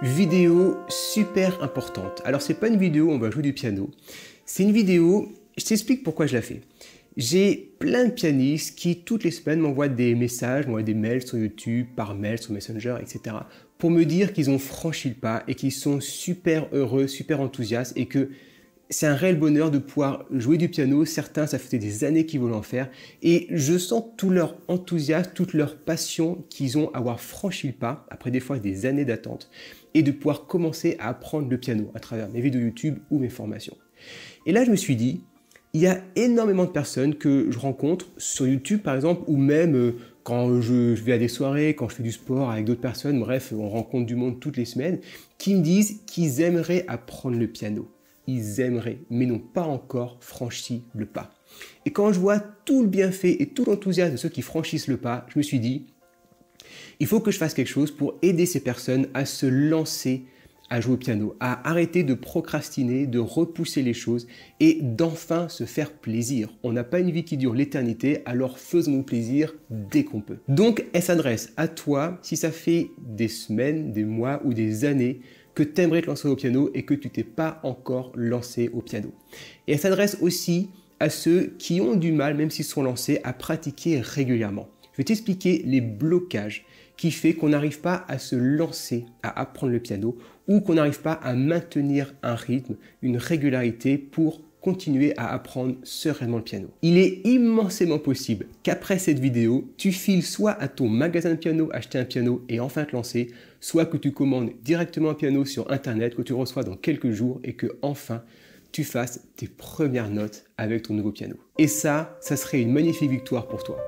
Vidéo super importante. Alors c'est pas une vidéo où on va jouer du piano, c'est une vidéo, je t'explique pourquoi je la fais. J'ai plein de pianistes qui toutes les semaines m'envoient des messages, m'envoient des mails sur YouTube, par mail, sur Messenger, etc. pour me dire qu'ils ont franchi le pas et qu'ils sont super heureux, super enthousiastes et que c'est un réel bonheur de pouvoir jouer du piano. Certains, ça fait des années qu'ils veulent en faire et je sens tout leur enthousiasme, toute leur passion qu'ils ont à avoir franchi le pas, après des fois des années d'attente, et de pouvoir commencer à apprendre le piano à travers mes vidéos YouTube ou mes formations. Et là, je me suis dit, il y a énormément de personnes que je rencontre sur YouTube par exemple, ou même quand je vais à des soirées, quand je fais du sport avec d'autres personnes, bref, on rencontre du monde toutes les semaines, qui me disent qu'ils aimeraient apprendre le piano. Ils aimeraient, mais n'ont pas encore franchi le pas. Et quand je vois tout le bienfait et tout l'enthousiasme de ceux qui franchissent le pas, je me suis dit, il faut que je fasse quelque chose pour aider ces personnes à se lancer à jouer au piano, à arrêter de procrastiner, de repousser les choses et d'enfin se faire plaisir. On n'a pas une vie qui dure l'éternité, alors faisons-nous plaisir dès qu'on peut. Donc, elle s'adresse à toi si ça fait des semaines, des mois ou des années que tu aimerais te lancer au piano et que tu t'es pas encore lancé au piano. Et elle s'adresse aussi à ceux qui ont du mal, même s'ils sont lancés, à pratiquer régulièrement. Je vais t'expliquer les blocages qui font qu'on n'arrive pas à se lancer à apprendre le piano ou qu'on n'arrive pas à maintenir un rythme, une régularité pour continuer à apprendre sereinement le piano. Il est immensément possible qu'après cette vidéo, tu files soit à ton magasin de piano acheter un piano et enfin te lancer, soit que tu commandes directement un piano sur internet que tu reçois dans quelques jours et que enfin tu fasses tes premières notes avec ton nouveau piano. Et ça serait une magnifique victoire pour toi.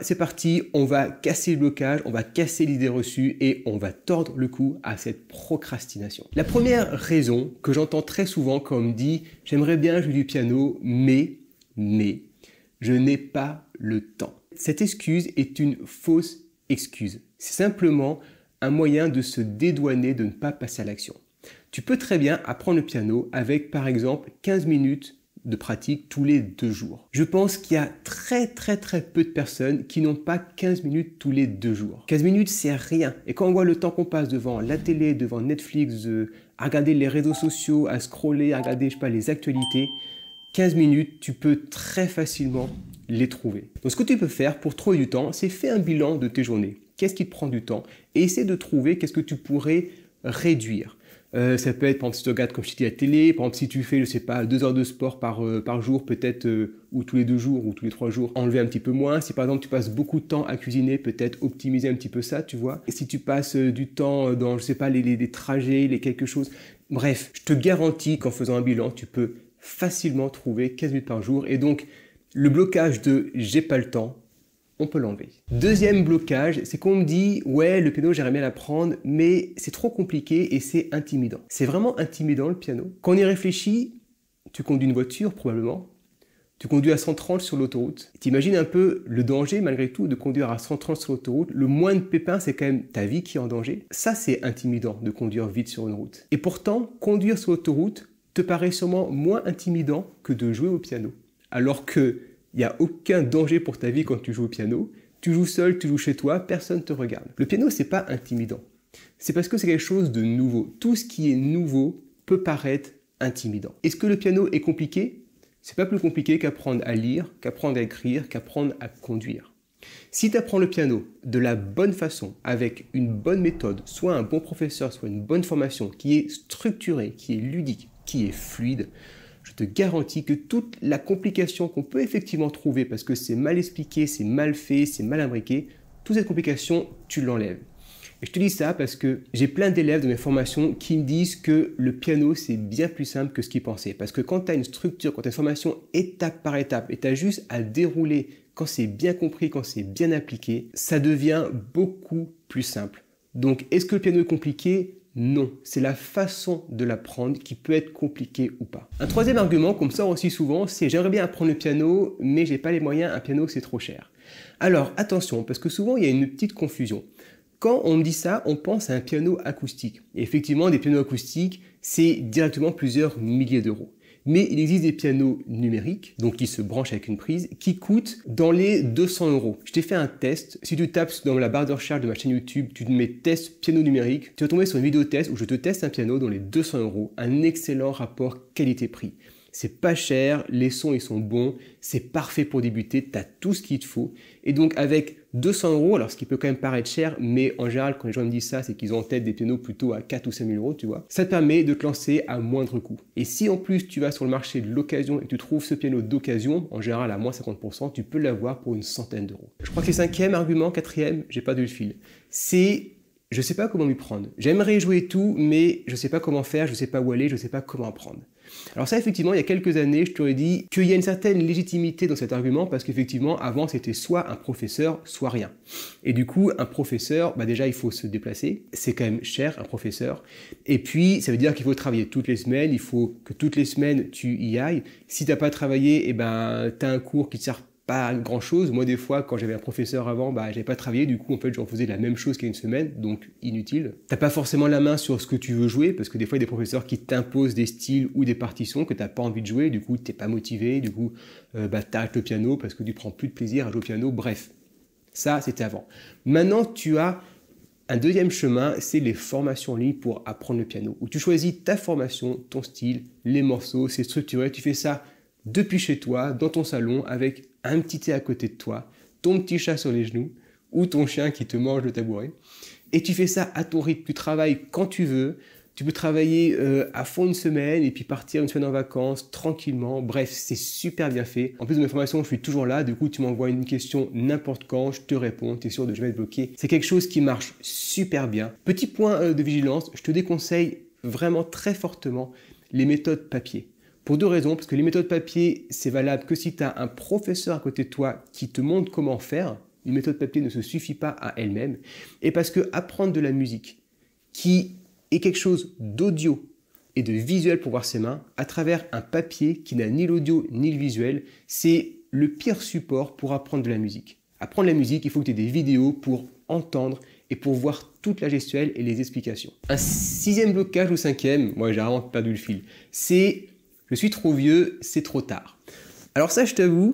C'est parti, on va casser le blocage, on va casser l'idée reçue et on va tordre le cou à cette procrastination. La première raison que j'entends très souvent quand on me dit « j'aimerais bien jouer du piano, mais je n'ai pas le temps ». Cette excuse est une fausse excuse. C'est simplement un moyen de se dédouaner, de ne pas passer à l'action. Tu peux très bien apprendre le piano avec par exemple 15 minutes de pratique tous les 2 jours. Je pense qu'il y a très peu de personnes qui n'ont pas 15 minutes tous les 2 jours. 15 minutes, c'est rien. Et quand on voit le temps qu'on passe devant la télé, devant Netflix, à regarder les réseaux sociaux, à scroller, à regarder, je sais pas, les actualités, 15 minutes, tu peux très facilement les trouver. Donc ce que tu peux faire pour trouver du temps, c'est faire un bilan de tes journées. Qu'est-ce qui te prend du temps? Et essaie de trouver qu'est-ce que tu pourrais réduire. Ça peut être, par exemple, si tu regardes, comme je t'ai dit, la télé, par exemple, si tu fais, je sais pas, 2 heures de sport par jour, peut-être, ou tous les 2 jours, ou tous les 3 jours, enlever un petit peu moins. Si par exemple, tu passes beaucoup de temps à cuisiner, peut-être optimiser un petit peu ça, tu vois. Et si tu passes du temps dans, je sais pas, les trajets, les quelque chose. Bref, je te garantis qu'en faisant un bilan, tu peux facilement trouver 15 minutes par jour. Et donc, le blocage de « j'ai pas le temps », on peut l'enlever. Deuxième blocage, c'est qu'on me dit « ouais, le piano, j'aimerais bien l'apprendre, mais c'est trop compliqué et c'est intimidant ». C'est vraiment intimidant le piano. Quand on y réfléchit, tu conduis une voiture probablement, tu conduis à 130 sur l'autoroute. T'imagines un peu le danger malgré tout de conduire à 130 sur l'autoroute. Le moindre pépin, c'est quand même ta vie qui est en danger. Ça, c'est intimidant de conduire vite sur une route. Et pourtant, conduire sur l'autoroute te paraît sûrement moins intimidant que de jouer au piano. Alors que il n'y a aucun danger pour ta vie quand tu joues au piano. Tu joues seul, tu joues chez toi, personne ne te regarde. Le piano, c'est pas intimidant. C'est parce que c'est quelque chose de nouveau. Tout ce qui est nouveau peut paraître intimidant. Est-ce que le piano est compliqué? C'est pas plus compliqué qu'apprendre à lire, qu'apprendre à écrire, qu'apprendre à conduire. Si tu apprends le piano de la bonne façon, avec une bonne méthode, soit un bon professeur, soit une bonne formation qui est structurée, qui est ludique, qui est fluide, je te garantis que toute la complication qu'on peut effectivement trouver parce que c'est mal expliqué, c'est mal fait, c'est mal imbriqué, toute cette complication, tu l'enlèves. Et je te dis ça parce que j'ai plein d'élèves de mes formations qui me disent que le piano, c'est bien plus simple que ce qu'ils pensaient. Parce que quand tu as une structure, quand tu as une formation étape par étape et tu as juste à dérouler quand c'est bien compris, quand c'est bien appliqué, ça devient beaucoup plus simple. Donc, est-ce que le piano est compliqué ? Non, c'est la façon de l'apprendre qui peut être compliquée ou pas. Un troisième argument qu'on me sort aussi souvent, c'est j'aimerais bien apprendre le piano, mais j'ai pas les moyens, un piano c'est trop cher. Alors attention, parce que souvent il y a une petite confusion. Quand on me dit ça, on pense à un piano acoustique. Et effectivement, des pianos acoustiques, c'est directement plusieurs milliers d'euros. Mais il existe des pianos numériques, donc qui se branchent avec une prise, qui coûtent dans les 200 euros. Je t'ai fait un test. Si tu tapes dans la barre de recherche de ma chaîne YouTube, tu te mets test piano numérique, tu vas tomber sur une vidéo test où je te teste un piano dans les 200 euros. Un excellent rapport qualité-prix. C'est pas cher, les sons ils sont bons, c'est parfait pour débuter, tu as tout ce qu'il te faut. Et donc avec 200 euros, alors ce qui peut quand même paraître cher, mais en général quand les gens me disent ça, c'est qu'ils ont en tête des pianos plutôt à 4 ou 5 000 euros, tu vois. Ça te permet de te lancer à moindre coût. Et si en plus tu vas sur le marché de l'occasion et que tu trouves ce piano d'occasion, en général à moins 50%, tu peux l'avoir pour une centaine d'euros. Je crois que c'est cinquième argument, quatrième, j'ai pas de le fil. C'est je sais pas comment m'y prendre. J'aimerais jouer tout, mais je sais pas comment faire, je sais pas où aller, je sais pas comment apprendre. Alors ça, effectivement, il y a quelques années, je t'aurais dit qu'il y a une certaine légitimité dans cet argument parce qu'effectivement, avant, c'était soit un professeur, soit rien. Et du coup, un professeur, déjà, il faut se déplacer. C'est quand même cher, un professeur. Et puis, ça veut dire qu'il faut travailler toutes les semaines. Il faut que toutes les semaines, tu y ailles. Si tu n'as pas travaillé, tu as un cours qui te sert pas grand chose. Moi, des fois, quand j'avais un professeur avant, j'avais pas travaillé. Du coup, en fait, j'en faisais la même chose qu'il y a une semaine, donc inutile. T'as pas forcément la main sur ce que tu veux jouer, parce que des fois, il y a des professeurs qui t'imposent des styles ou des partitions que t'as pas envie de jouer. Du coup, t'es pas motivé. Du coup, t'arrêtes le piano parce que tu prends plus de plaisir à jouer au piano. Bref, ça, c'était avant. Maintenant, tu as un deuxième chemin, c'est les formations en ligne pour apprendre le piano, où tu choisis ta formation, ton style, les morceaux, c'est structuré. Tu fais ça depuis chez toi, dans ton salon, avec un petit thé à côté de toi, ton petit chat sur les genoux, ou ton chien qui te mange le tabouret. Et tu fais ça à ton rythme. Tu travailles quand tu veux. Tu peux travailler à fond une semaine et puis partir une semaine en vacances tranquillement. Bref, c'est super bien fait. En plus de mes formations, je suis toujours là. Du coup, tu m'envoies une question n'importe quand, je te réponds. Tu es sûr de jamais être bloqué. C'est quelque chose qui marche super bien. Petit point de vigilance, je te déconseille vraiment très fortement les méthodes papier. Pour deux raisons, parce que les méthodes papier, c'est valable que si tu as un professeur à côté de toi qui te montre comment faire. Une méthode papier ne se suffit pas à elle-même. Et parce que apprendre de la musique, qui est quelque chose d'audio et de visuel pour voir ses mains, à travers un papier qui n'a ni l'audio ni le visuel, c'est le pire support pour apprendre de la musique. Apprendre la musique, il faut que tu aies des vidéos pour entendre et pour voir toute la gestuelle et les explications. Un sixième blocage ou cinquième, moi j'ai vraiment perdu le fil, c'est je suis trop vieux, c'est trop tard. Alors ça, je t'avoue,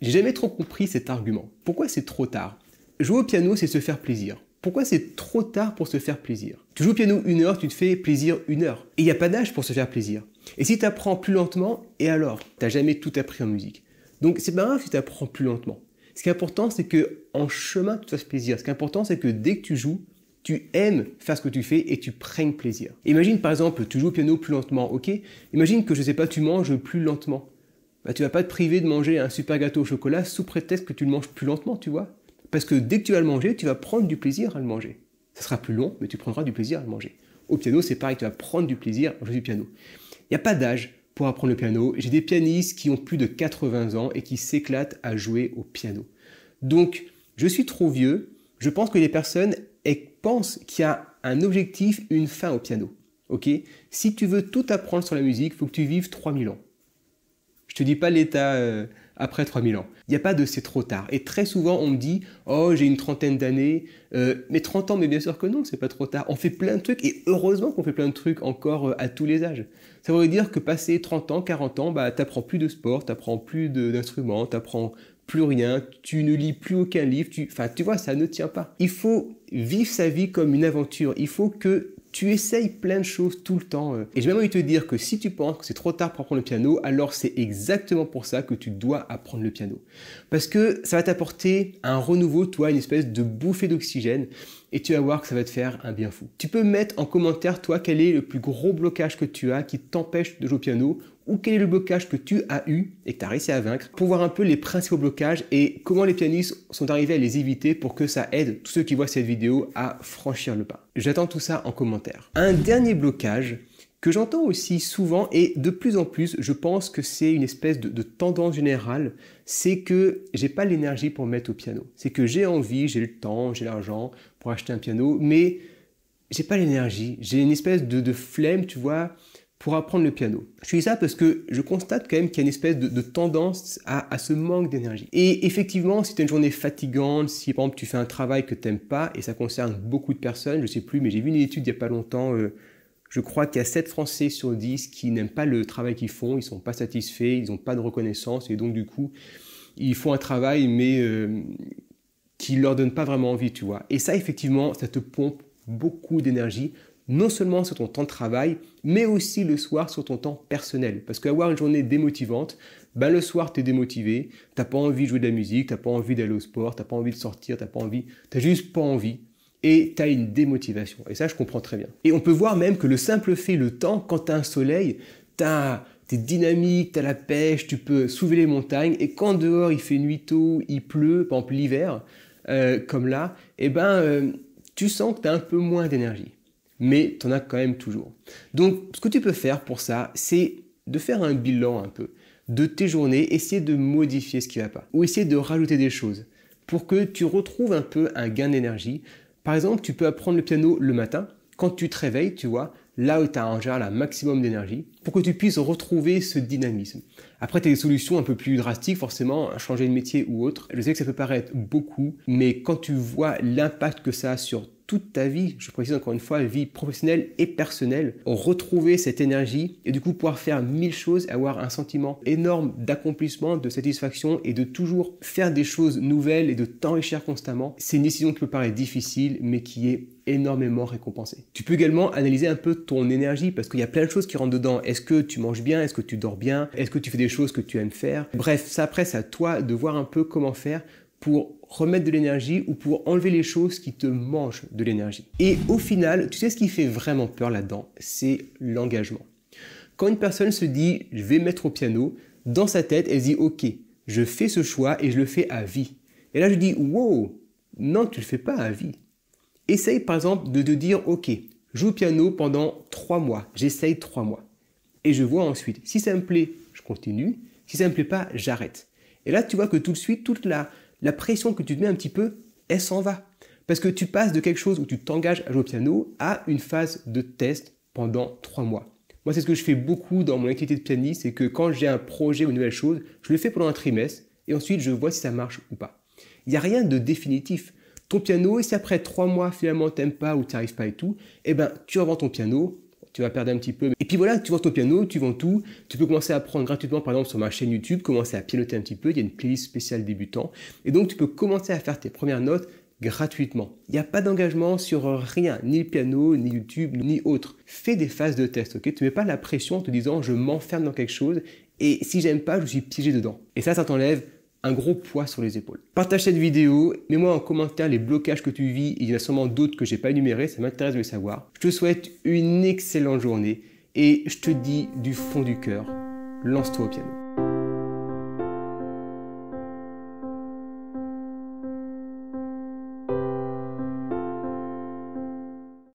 j'ai jamais trop compris cet argument. Pourquoi c'est trop tard? Jouer au piano, c'est se faire plaisir. Pourquoi c'est trop tard pour se faire plaisir? Tu joues au piano 1 heure, tu te fais plaisir 1 heure. Et il n'y a pas d'âge pour se faire plaisir. Et si tu apprends plus lentement, et alors? Tu n'as jamais tout appris en musique. Donc c'est pas grave si tu apprends plus lentement. Ce qui est important, c'est qu'en chemin, tu te fasses plaisir. Ce qui est important, c'est que dès que tu joues, tu aimes faire ce que tu fais et tu prennes plaisir. Imagine par exemple, tu joues au piano plus lentement, ok? Imagine que, je sais pas, tu manges plus lentement. Tu vas pas te priver de manger un super gâteau au chocolat sous prétexte que tu le manges plus lentement, tu vois? Parce que dès que tu vas le manger, tu vas prendre du plaisir à le manger. Ça sera plus long, mais tu prendras du plaisir à le manger. Au piano, c'est pareil, tu vas prendre du plaisir à jouer du piano. Il n'y a pas d'âge pour apprendre le piano. J'ai des pianistes qui ont plus de 80 ans et qui s'éclatent à jouer au piano. Donc, je suis trop vieux. Je pense que les personnes pensent qu'il y a un objectif, une fin au piano. Ok? Si tu veux tout apprendre sur la musique, il faut que tu vives 3000 ans. Je te dis pas l'état après 3000 ans. Il n'y a pas de c'est trop tard. Et très souvent, on me dit « Oh, j'ai une trentaine d'années. » Mais 30 ans, mais bien sûr que non, c'est pas trop tard. On fait plein de trucs, et heureusement qu'on fait plein de trucs encore à tous les âges. Ça veut dire que passé 30 ans, 40 ans, t'apprends plus de sport, t'apprends plus d'instruments, t'apprends plus rien, tu ne lis plus aucun livre, tu vois, ça ne tient pas. Il faut vivre sa vie comme une aventure. Il faut que tu essayes plein de choses tout le temps. Et j'ai même envie de te dire que si tu penses que c'est trop tard pour apprendre le piano, alors c'est exactement pour ça que tu dois apprendre le piano. Parce que ça va t'apporter un renouveau, toi, une espèce de bouffée d'oxygène, et tu vas voir que ça va te faire un bien fou. Tu peux mettre en commentaire, toi, quel est le plus gros blocage que tu as qui t'empêche de jouer au piano, ou quel est le blocage que tu as eu et que tu as réussi à vaincre, pour voir un peu les principaux blocages et comment les pianistes sont arrivés à les éviter pour que ça aide tous ceux qui voient cette vidéo à franchir le pas. J'attends tout ça en commentaire. Un dernier blocage que j'entends aussi souvent et de plus en plus, je pense que c'est une espèce de tendance générale, c'est que j'ai pas l'énergie pour me mettre au piano. C'est que j'ai envie, j'ai le temps, j'ai l'argent pour acheter un piano, mais j'ai pas l'énergie. J'ai une espèce de flemme, tu vois, pour apprendre le piano. Je dis ça parce que je constate quand même qu'il y a une espèce de tendance à ce manque d'énergie. Et effectivement, si tu as une journée fatigante, si par exemple tu fais un travail que tu n'aimes pas, et ça concerne beaucoup de personnes, je sais plus, mais j'ai vu une étude il n'y a pas longtemps, Je crois qu'il y a 7 Français sur 10 qui n'aiment pas le travail qu'ils font, ils ne sont pas satisfaits, ils n'ont pas de reconnaissance et donc du coup, ils font un travail mais qui ne leur donne pas vraiment envie, tu vois. Et ça, effectivement, ça te pompe beaucoup d'énergie, non seulement sur ton temps de travail, mais aussi le soir sur ton temps personnel. Parce qu'avoir une journée démotivante, ben le soir, tu es démotivé, tu n'as pas envie de jouer de la musique, tu n'as pas envie d'aller au sport, tu n'as pas envie de sortir, tu n'as juste pas envie. Et tu as une démotivation. Et ça, je comprends très bien. Et on peut voir même que le simple fait, le temps, quand tu as un soleil, t'es dynamique, tu as la pêche, tu peux soulever les montagnes. Et quand dehors, il fait nuit tôt, il pleut, par exemple l'hiver, comme là, tu sens que tu as un peu moins d'énergie. Mais tu en as quand même toujours. Donc, ce que tu peux faire pour ça, c'est de faire un bilan un peu de tes journées, essayer de modifier ce qui ne va pas. Ou essayer de rajouter des choses pour que tu retrouves un peu un gain d'énergie. Par exemple, tu peux apprendre le piano le matin, quand tu te réveilles, tu vois, là où tu as en général un maximum d'énergie, pour que tu puisses retrouver ce dynamisme. Après, tu as des solutions un peu plus drastiques, forcément, changer de métier ou autre. Je sais que ça peut paraître beaucoup, mais quand tu vois l'impact que ça a sur toute ta vie, je précise encore une fois, vie professionnelle et personnelle, retrouver cette énergie et du coup pouvoir faire 1000 choses, avoir un sentiment énorme d'accomplissement, de satisfaction et de toujours faire des choses nouvelles et de t'enrichir constamment, c'est une décision qui peut paraître difficile mais qui est énormément récompensée. Tu peux également analyser un peu ton énergie parce qu'il y a plein de choses qui rentrent dedans. Est-ce que tu manges bien? Est-ce que tu dors bien? Est-ce que tu fais des choses que tu aimes faire? Bref, ça après c'est à toi de voir un peu comment faire pour remettre de l'énergie ou pour enlever les choses qui te mangent de l'énergie. Et au final, tu sais ce qui fait vraiment peur là-dedans, c'est l'engagement. Quand une personne se dit « je vais mettre au piano », dans sa tête, elle se dit « ok, je fais ce choix et je le fais à vie ». Et là, je dis « wow, non, tu ne le fais pas à vie ». Essaye par exemple de te dire « ok, je joue au piano pendant 3 mois, j'essaye 3 mois. Et je vois ensuite, si ça me plaît, je continue, si ça ne me plaît pas, j'arrête. » Et là, tu vois que tout de suite, toute la pression que tu te mets un petit peu, elle s'en va. Parce que tu passes de quelque chose où tu t'engages à jouer au piano à une phase de test pendant 3 mois. Moi, c'est ce que je fais beaucoup dans mon activité de pianiste, c'est que quand j'ai un projet ou une nouvelle chose, je le fais pendant un trimestre et ensuite je vois si ça marche ou pas. Il n'y a rien de définitif. Ton piano, et si après 3 mois, finalement, tu n'aimes pas ou tu n'y arrives pas et tout, tu revends ton piano, tu vas perdre un petit peu. Et puis voilà, tu vends ton piano, tu vends tout. Tu peux commencer à apprendre gratuitement, par exemple, sur ma chaîne YouTube, commencer à pianoter un petit peu. Il y a une playlist spéciale débutant. Et donc, tu peux commencer à faire tes premières notes gratuitement. Il n'y a pas d'engagement sur rien, ni le piano, ni YouTube, ni autre. Fais des phases de test, ok? Tu ne mets pas la pression en te disant, je m'enferme dans quelque chose et si j'aime pas, je suis piégé dedans. Et ça t'enlève un gros poids sur les épaules. Partage cette vidéo, mets-moi en commentaire les blocages que tu vis, il y en a sûrement d'autres que j'ai pas énumérés, ça m'intéresse de les savoir. Je te souhaite une excellente journée et je te dis du fond du cœur, lance-toi au piano.